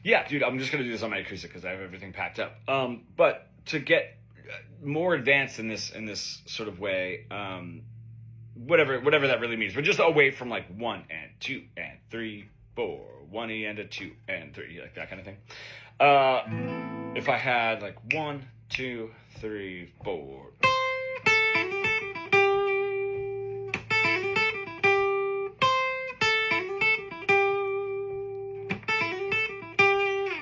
Yeah, dude, I'm just gonna do this on my acoustic because I have everything packed up. But to get more advanced in this sort of way, whatever that really means, but just away from like 1 and 2 and 3, 4, 1 E and a 2 and 3, like that kind of thing. If I had like 1, 2, 3, 4.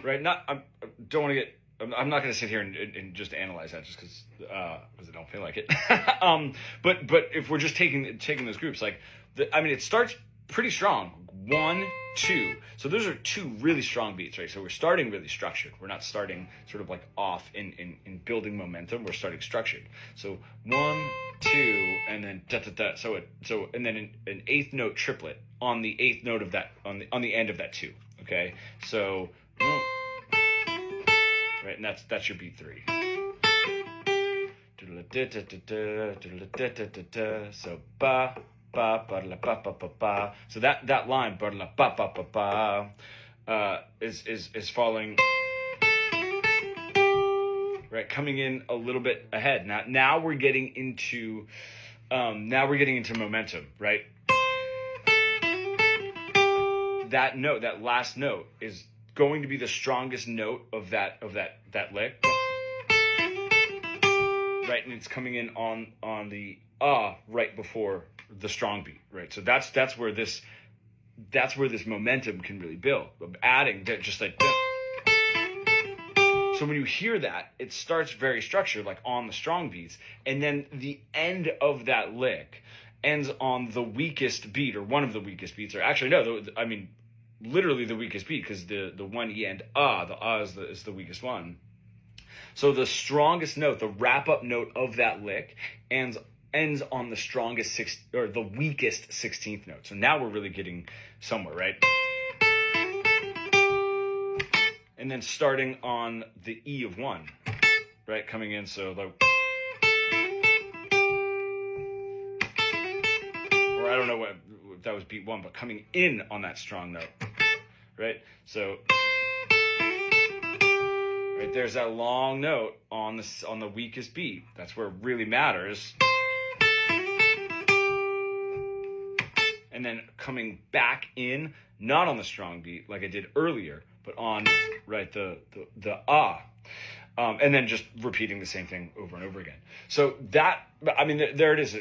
Right, I don't want to get. I'm not going to sit here and just analyze that just because I don't feel like it. But if we're just taking those groups, like it starts pretty strong. 1, 2. So those are 2 really strong beats, right? So we're starting really structured. We're not starting sort of like off in building momentum. We're starting structured. So 1, 2, and then da da da. So and then an 8th note triplet on the 8th note of that on the end of that 2. Okay, so. Right, and that's your beat 3. So ba ba ba la ba ba ba ba. So that line ba la ba ba ba ba is falling right, coming in a little bit ahead. Now we're getting into momentum, right? That note, that last note, is going to be the strongest note of that lick, right? And it's coming in on the right before the strong beat, right? So that's where this momentum can really build. Adding that, just like that. So when you hear that, it starts very structured, like on the strong beats, and then the end of that lick ends on the weakest beat, or one of the weakest beats, or actually no, literally the weakest beat, because the 1 E and the is the weakest one. So the strongest note, the wrap up note of that lick, ends on the strongest the weakest 16th note. So now we're really getting somewhere, right? And then starting on the E of 1, right, coming in. So like, or I don't know if that was beat 1, but coming in on that strong note. Right, so right there's that long note on the weakest beat. That's where it really matters. And then coming back in, not on the strong beat like I did earlier, but on right the and then just repeating the same thing over and over again. So there it is.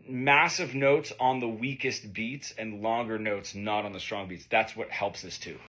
Massive notes on the weakest beats and longer notes not on the strong beats. That's what helps this too.